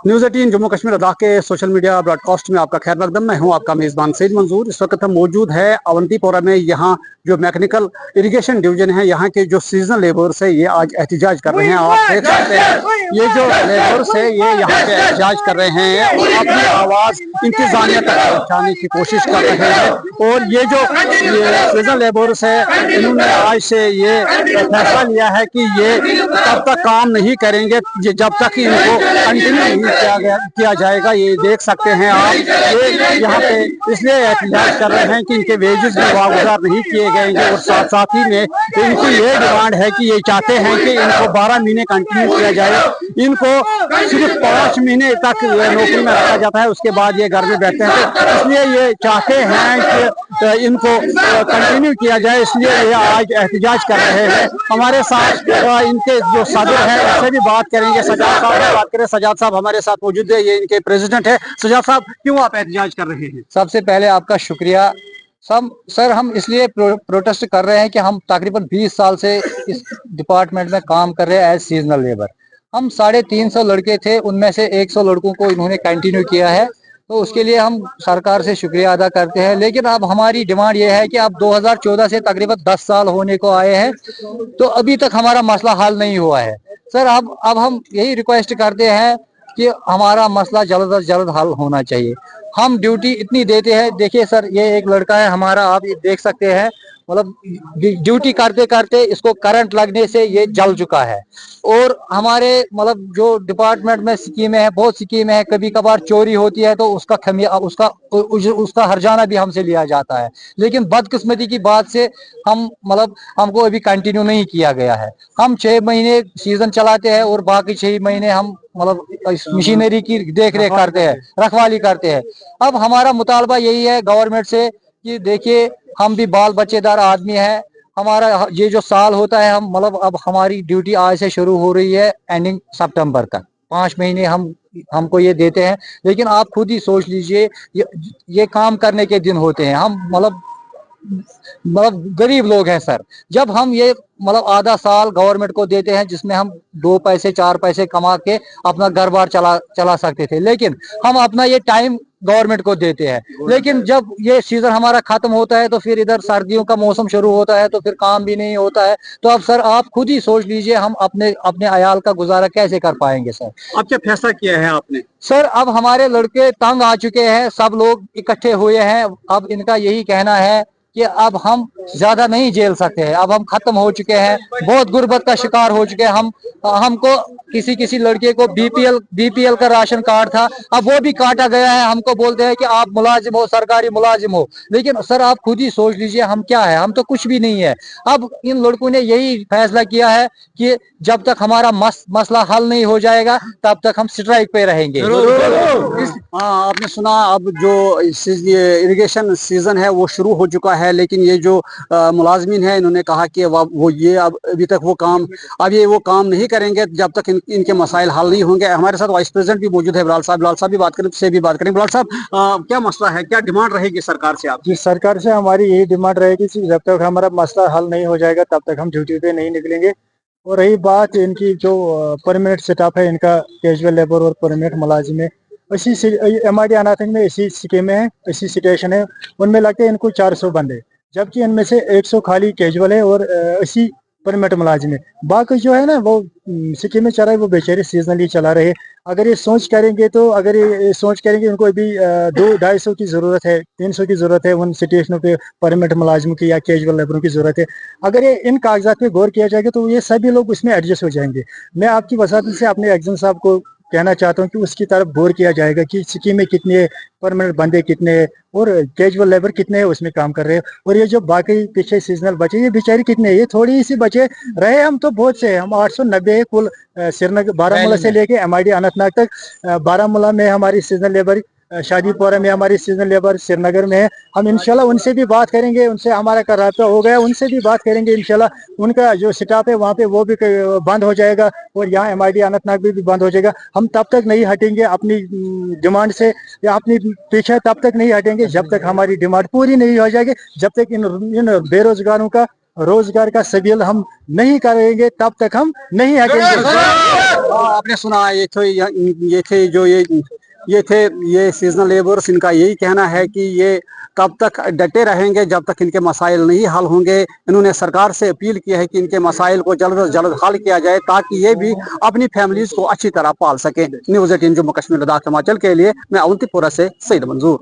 News 18 Jammu Kashmir अदा के social media broadcast में आपका खैर मकदम। मैं हूं आपका मेज़बान सईद मंजूर। इस वक्त हम मौजूद है अवंतीपोरा में। यहाँ जो मैकेनिकल इरिगेशन डिवीजन है, यहाँ के जो सीजनल लेबर्स है, ये आज एहतिजाज कर रहे हैं। आप देख सकते हैं ये जो लेबर्स है ये यहाँ पे एहतिजाज कर रहे हैं और अपनी आवाज़ इंतजामिया तक पहुँचाने की कोशिश कर रहे हैं। और ये जो सीजनल लेबर्स है, इन्होंने आज से ये फैसला लिया है कि ये तब तक काम नहीं करेंगे जब तक इनको कंटिन्यू किया जाएगा। ये देख सकते हैं आप, ये यहाँ पे इसलिए एहतजाज कर रहे हैं कि इनके वेजेस भी वागुजार नहीं किए गए। और साथ साथ ही में इनकी ये डिमांड है कि ये चाहते हैं कि इनको 12 महीने कंटिन्यू किया जाए। इनको सिर्फ 5 महीने तक नौकरी में रखा जाता है, उसके बाद ये घर में बैठते हैं। तो इसलिए ये चाहते हैं कि इनको कंटिन्यू किया जाए, इसलिए ये आज एहतजाज कर रहे हैं। हमारे साथ इनके जो सदर है उससे भी बात करेंगे, सजाद साहब से बात करें। सजाद साहब हमारे साथ मौजूद है, ये इनके प्रेसिडेंट है। सजाद साहब, क्यों आप एहतजाज कर रहे हैं? सबसे पहले आपका शुक्रिया। सर हम इसलिए प्रोटेस्ट कर रहे हैं कि हम तकरीबन 20 साल से इस डिपार्टमेंट में काम कर रहे हैं एज सीजनल लेबर। हम 350 लड़के थे, उनमें से 100 लड़कों को इन्होंने कंटिन्यू किया है, तो उसके लिए हम सरकार से शुक्रिया अदा करते हैं। लेकिन अब हमारी डिमांड ये है कि अब 2014 से तकरीबन 10 साल होने को आए हैं, तो अभी तक हमारा मसला हल नहीं हुआ है। सर अब हम यही रिक्वेस्ट करते हैं कि हमारा मसला जल्द अज जल्द हल होना चाहिए। हम ड्यूटी इतनी देते हैं, देखिए सर ये एक लड़का है हमारा, आप ये देख सकते हैं, मतलब ड्यूटी करते करते इसको करंट लगने से ये जल चुका है। और हमारे मतलब जो डिपार्टमेंट में स्कीमें हैं, बहुत स्कीमें हैं, कभी कभार चोरी होती है तो उसका हर्जाना भी हमसे लिया जाता है। लेकिन बदकिस्मती की बात से हमको अभी कंटिन्यू नहीं किया गया है। हम 6 महीने सीजन चलाते हैं और बाकी 6 महीने हम मशीनरी की देख रेख करते हैं, रखवाली करते हैं। अब हमारा मुतालबा यही है गवर्नमेंट से कि देखिए हम भी बाल बच्चेदार आदमी है, हमारा ये जो साल होता है, हम अब हमारी ड्यूटी आज से शुरू हो रही है एंडिंग सितंबर तक, 5 महीने हमको ये देते हैं। लेकिन आप खुद ही सोच लीजिए, ये काम करने के दिन होते हैं। हम गरीब लोग हैं सर। जब हम ये आधा साल गवर्नमेंट को देते हैं, जिसमें हम 2 पैसे 4 पैसे कमा के अपना घर बार चला सकते थे, लेकिन हम अपना ये टाइम गवर्नमेंट को देते हैं। लेकिन जब ये सीजन हमारा खत्म होता है तो फिर इधर सर्दियों का मौसम शुरू होता है, तो फिर काम भी नहीं होता है। तो अब सर आप खुद ही सोच लीजिए, हम अपने अयाल का गुजारा कैसे कर पाएंगे सर। अब क्या फैसला किया है आपने? सर अब हमारे लड़के तंग आ चुके हैं, सब लोग इकट्ठे हुए हैं। अब इनका यही कहना है कि अब हम ज्यादा नहीं झेल सकते हैं, अब हम खत्म हो चुके हैं, बहुत गुर्बत का शिकार हो चुके हैं। हमको किसी लड़के को बीपीएल का राशन कार्ड था, अब वो भी काटा गया है। हमको बोलते हैं कि आप मुलाजिम हो, सरकारी मुलाजिम हो। लेकिन सर आप खुद ही सोच लीजिए, हम क्या है, हम तो कुछ भी नहीं है। अब इन लड़कों ने यही फैसला किया है कि जब तक हमारा मसला हल नहीं हो जाएगा तब तक हम स्ट्राइक पे रहेंगे। आपने सुना, अब जो ये इरिगेशन सीजन है वो शुरू हो चुका है, लेकिन ये जो मुलाजमीन है इन्होंने कहा कि वो ये अभी तक वो काम नहीं करेंगे जब तक इनके मसाइल हल नहीं होंगे। हमारे साथ वाइस प्रेसिडेंट भी मौजूद है, बिलाल साहब भी बात करें। बिलाल साहब, क्या मसला है, क्या डिमांड रहेगी सरकार से आपकी? सरकार से हमारी यही डिमांड रहेगी कि जब तक हमारा मसला हल नहीं हो जाएगा तब तक हम ड्यूटी पे नहीं निकलेंगे। और रही बात इनकी जो परमानेंट स्टाफ है, इनका कैजुअल लेबर और परमानेंट मुलाजिम है, इसी MID अनाथिंग में इसी स्कीमें हैं, इसी सिचुएशन है। उनमें लगते हैं इनको 400 बंदे, जबकि इनमें से 100 खाली कैजुअल है और 80 परमानेंट मुलाजिम है। बाकी जो है ना वो स्कीमें चला है, वो बेचारे सीजनली चला रहे। अगर ये सोच करेंगे उनको अभी 200-250 की जरूरत है, 300 की जरूरत है उन सिचुएशनों पे परमानेंट मुलाजिमों की या कैजुअल लेबरों की जरूरत है। अगर ये इन कागजात पे गौर किया जाएगा तो ये सभी लोग उसमें एडजस्ट हो जाएंगे। मैं आपकी वसात से अपने एग्जाम साहब को कहना चाहता हूँ कि उसकी तरफ गौर किया जाएगा कि स्कीमें कितने है, परमानेंट बंदे कितने हैं और कैजुअल लेबर कितने हैं उसमें काम कर रहे हैं। और ये जो बाकी पीछे सीजनल बचे, ये बेचारे कितने हैं, ये थोड़ी सी बचे रहे। हम तो बहुत से, हम 890 है कुल श्रीनगर बारामूला से लेके MID अनंतनाग तक। बारामूला में हमारी सीजनल लेबर, शादीपोरा में हमारी सीजनल लेबर, श्रीनगर में है। हम इंशाल्लाह उनसे भी बात करेंगे, उनसे हमारा का राब्ता हो गया, उनसे भी बात करेंगे इंशाल्लाह। उनका जो स्टाफ है वहाँ पे वो भी बंद हो जाएगा और यहाँ MID अनंतनाग भी बंद हो जाएगा। हम तब तक नहीं हटेंगे अपनी डिमांड से या अपनी पीछे तब तक नहीं हटेंगे जब तक हमारी डिमांड पूरी नहीं हो जाएगी। जब तक इन बेरोजगारों का रोजगार का सबील हम नहीं करेंगे तब तक हम नहीं हटेंगे। आपने सुना ये सीजनल लेबर्स, इनका यही कहना है कि ये कब तक डटे रहेंगे जब तक इनके मसाइल नहीं हल होंगे। इन्होंने सरकार से अपील की है कि इनके मसाइल को जल्द से जल्द हल किया जाए ताकि ये भी अपनी फैमिलीज को अच्छी तरह पाल सके। न्यूज़ 18 जम्मू कश्मीर लद्दाख हिमाचल के लिए मैं अवंतीपुरा से सईद मंजूर।